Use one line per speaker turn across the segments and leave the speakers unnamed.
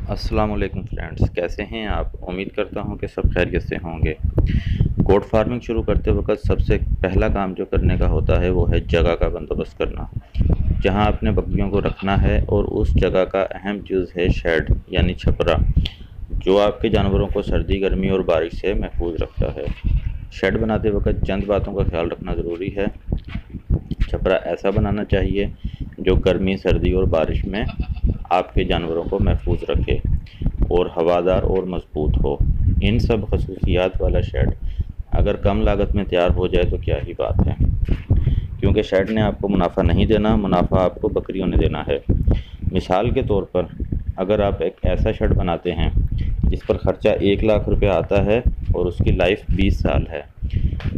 अस्सलाम वालेकुम फ्रेंड्स, कैसे हैं आप। उम्मीद करता हूं कि सब खैरियत से होंगे। गोट फार्मिंग शुरू करते वक्त सबसे पहला काम जो करने का होता है वो है जगह का बंदोबस्त करना, जहां आपने बकरियों को रखना है। और उस जगह का अहम चीज़ है शेड यानी छपरा, जो आपके जानवरों को सर्दी, गर्मी और बारिश से महफूज रखता है। शेड बनाते वक्त चंद बातों का ख्याल रखना ज़रूरी है। छपरा ऐसा बनाना चाहिए जो गर्मी, सर्दी और बारिश में आपके जानवरों को महफूज रखे और हवादार और मजबूत हो। इन सब खसूसियात वाला शेड अगर कम लागत में तैयार हो जाए तो क्या ही बात है, क्योंकि शेड ने आपको मुनाफा नहीं देना, मुनाफा आपको बकरियों ने देना है। मिसाल के तौर पर अगर आप एक ऐसा शेड बनाते हैं जिस पर ख़र्चा 1 लाख रुपये आता है और उसकी लाइफ 20 साल है,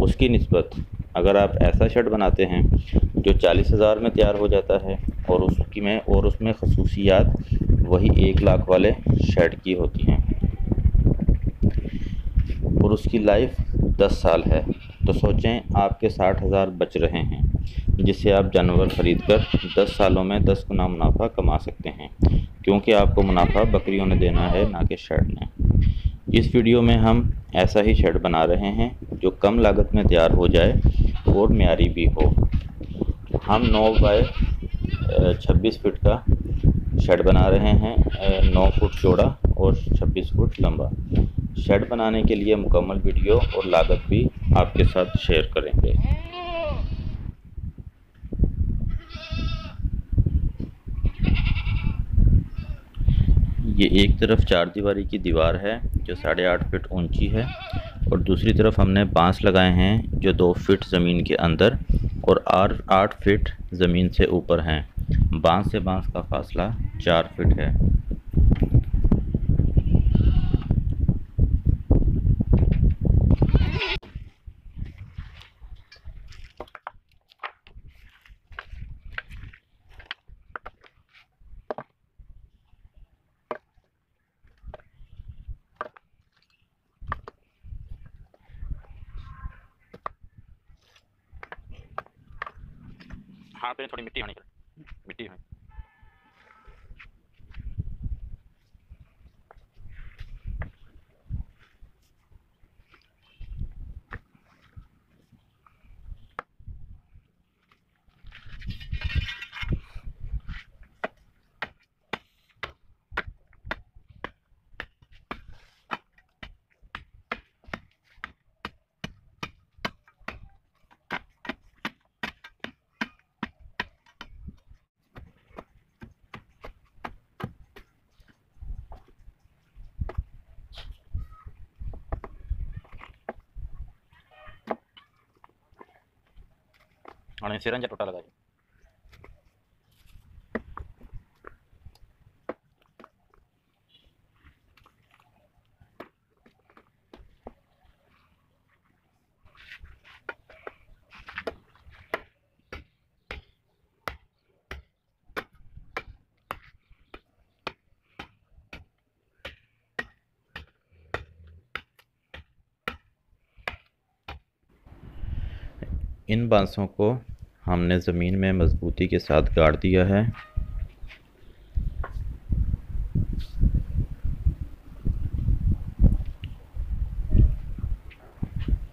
उसकी निस्बत अगर आप ऐसा शेड बनाते हैं जो 40,000 में तैयार हो जाता है और उसमें खसूसियात वही 1 लाख वाले शेड की होती हैं और उसकी लाइफ 10 साल है, तो सोचें आपके 60,000 बच रहे हैं, जिससे आप जानवर ख़रीद कर 10 सालों में 10 गुना मुनाफा कमा सकते हैं, क्योंकि आपको मुनाफा बकरियों ने देना है, ना कि शेड ने। इस वीडियो में हम ऐसा ही शेड बना रहे हैं जो कम लागत में तैयार हो जाए और म्यारी भी हो। हम 9 बाय 26 फीट का शेड बना रहे हैं, 9 फुट चौड़ा और 26 फुट लंबा। शेड बनाने के लिए मुकम्मल वीडियो और लागत भी आपके साथ शेयर करेंगे। ये एक तरफ 4 दीवारी की दीवार है जो 8.5 फीट ऊंची है और दूसरी तरफ हमने बांस लगाए हैं जो 2 फीट ज़मीन के अंदर और 8 फीट ज़मीन से ऊपर हैं। बांस से बांस का फासला 4 फीट है। हाँ, तो थोड़ी मिट्टी होनी चाहिए, मिट्टी है। और सिरंजा टोटा लगा। इन बांसों को हमने ज़मीन में मजबूती के साथ गाड़ दिया है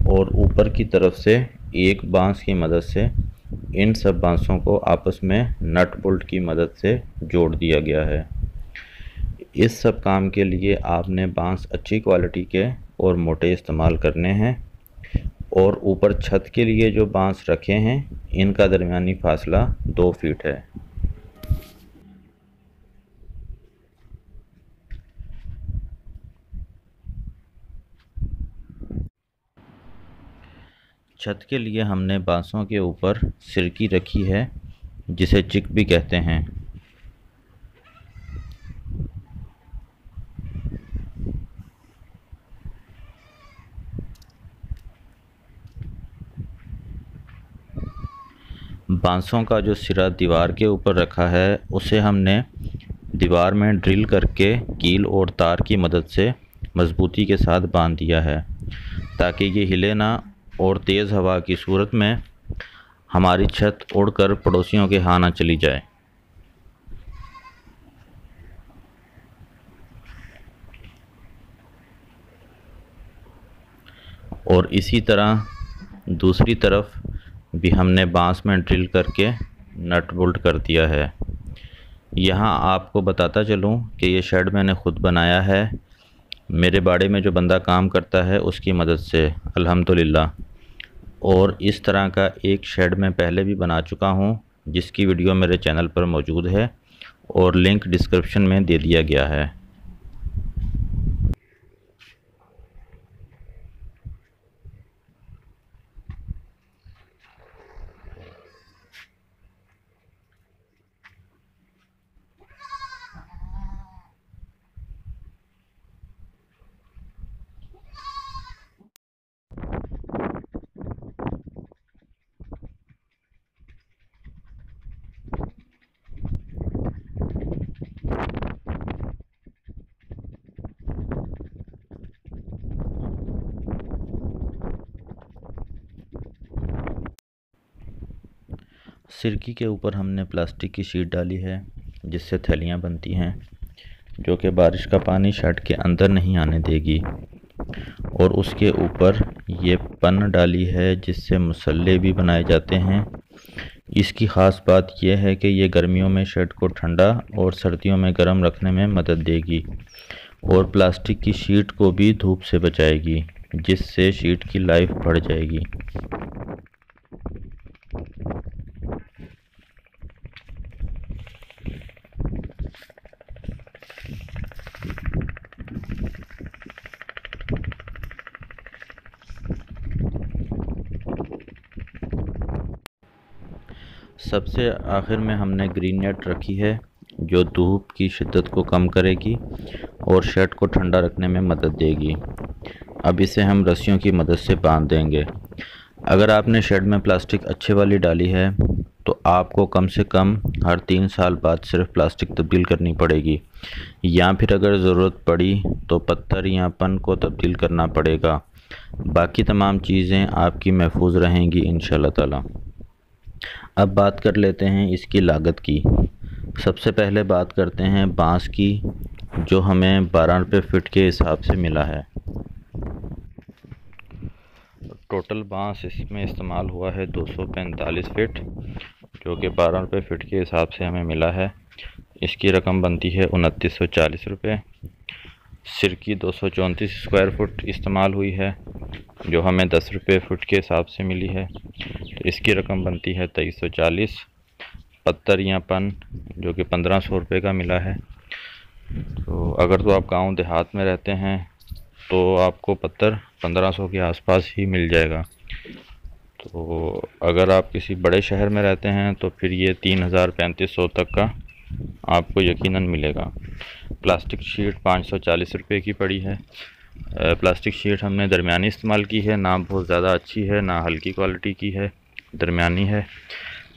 और ऊपर की तरफ से एक बांस की मदद से इन सब बांसों को आपस में नट बोल्ट की मदद से जोड़ दिया गया है। इस सब काम के लिए आपने बांस अच्छी क्वालिटी के और मोटे इस्तेमाल करने हैं और ऊपर छत के लिए जो बांस रखे हैं इनका दरमियानी फासला 2 फीट है। छत के लिए हमने बांसों के ऊपर सिरकी रखी है, जिसे चिक भी कहते हैं। बांसों का जो सिरा दीवार के ऊपर रखा है उसे हमने दीवार में ड्रिल करके कील और तार की मदद से मजबूती के साथ बांध दिया है, ताकि ये हिले ना और तेज़ हवा की सूरत में हमारी छत उड़कर पड़ोसियों के यहाँ ना चली जाए। और इसी तरह दूसरी तरफ भी हमने बांस में ड्रिल करके नट बोल्ट कर दिया है। यहाँ आपको बताता चलूँ कि ये शेड मैंने ख़ुद बनाया है, मेरे बाड़े में जो बंदा काम करता है उसकी मदद से, अल्हम्दुलिल्लाह। और इस तरह का एक शेड मैं पहले भी बना चुका हूँ, जिसकी वीडियो मेरे चैनल पर मौजूद है और लिंक डिस्क्रिप्शन में दे दिया गया है। सिरकी के ऊपर हमने प्लास्टिक की शीट डाली है, जिससे थैलियाँ बनती हैं, जो कि बारिश का पानी शेड के अंदर नहीं आने देगी। और उसके ऊपर ये पन्न डाली है, जिससे मसल्ले भी बनाए जाते हैं। इसकी ख़ास बात यह है कि ये गर्मियों में शेड को ठंडा और सर्दियों में गर्म रखने में मदद देगी, और प्लास्टिक की शीट को भी धूप से बचाएगी, जिससे शीट की लाइफ बढ़ जाएगी। सबसे आखिर में हमने ग्रीन नेट रखी है, जो धूप की शिद्दत को कम करेगी और शेड को ठंडा रखने में मदद देगी। अब इसे हम रस्सियों की मदद से बांध देंगे। अगर आपने शेड में प्लास्टिक अच्छे वाली डाली है तो आपको कम से कम हर 3 साल बाद सिर्फ प्लास्टिक तब्दील करनी पड़ेगी, या फिर अगर ज़रूरत पड़ी तो पत्थर या पन को तब्दील करना पड़ेगा। बाकी तमाम चीज़ें आपकी महफूज रहेंगी इंशाल्लाह ताला। अब बात कर लेते हैं इसकी लागत की। सबसे पहले बात करते हैं बांस की, जो हमें 12 रुपये फ़िट के हिसाब से मिला है। टोटल बांस इसमें इस्तेमाल हुआ है 245 फ़िट, जो कि 12 रुपये फ़िट के हिसाब से हमें मिला है। इसकी रकम बनती है 2940 रुपये। सिरकी 234 स्क्वायर फुट इस्तेमाल हुई है, जो हमें 10 रुपये फ़ुट के हिसाब से मिली है, तो इसकी रकम बनती है 2340। पत्थर या पन, जो कि 1500 रुपये का मिला है। तो अगर तो आप गांव देहात में रहते हैं तो आपको पत्थर 1500 के आसपास ही मिल जाएगा। तो अगर आप किसी बड़े शहर में रहते हैं तो फिर ये 3000-3500 तक का आपको यकीनन मिलेगा। प्लास्टिक शीट 540 रुपये की पड़ी है। प्लास्टिक शीट हमने दरमियानी इस्तेमाल की है, ना बहुत ज़्यादा अच्छी है ना हल्की क्वालिटी की है, दरमियानी है।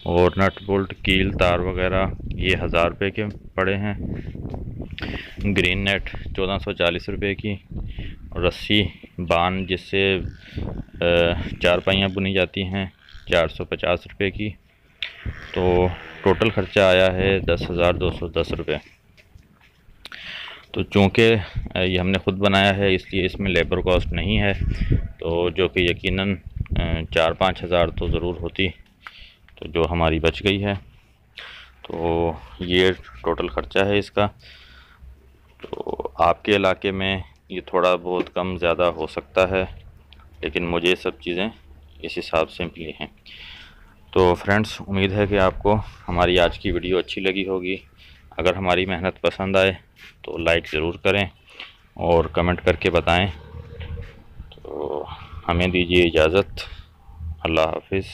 और नट बोल्ट कील तार वगैरह ये 1000 रुपये के पड़े हैं। ग्रीन नेट 1440 रुपये की। रस्सी बान जिससे चारपाइयाँ बुनी जाती हैं 450 रुपये की। तो टोटल ख़र्चा आया है 10,210 रुपये। तो चूँकि ये हमने ख़ुद बनाया है इसलिए इसमें लेबर कॉस्ट नहीं है, तो जो कि यकीनन 4-5 हज़ार तो ज़रूर होती, तो जो हमारी बच गई है। तो ये टोटल ख़र्चा है इसका। तो आपके इलाके में ये थोड़ा बहुत कम ज़्यादा हो सकता है, लेकिन मुझे सब चीज़ें इस हिसाब से मिली हैं। तो फ्रेंड्स, उम्मीद है कि आपको हमारी आज की वीडियो अच्छी लगी होगी। अगर हमारी मेहनत पसंद आए तो लाइक ज़रूर करें और कमेंट करके बताएं। तो हमें दीजिए इजाज़त। अल्लाह हाफिज़।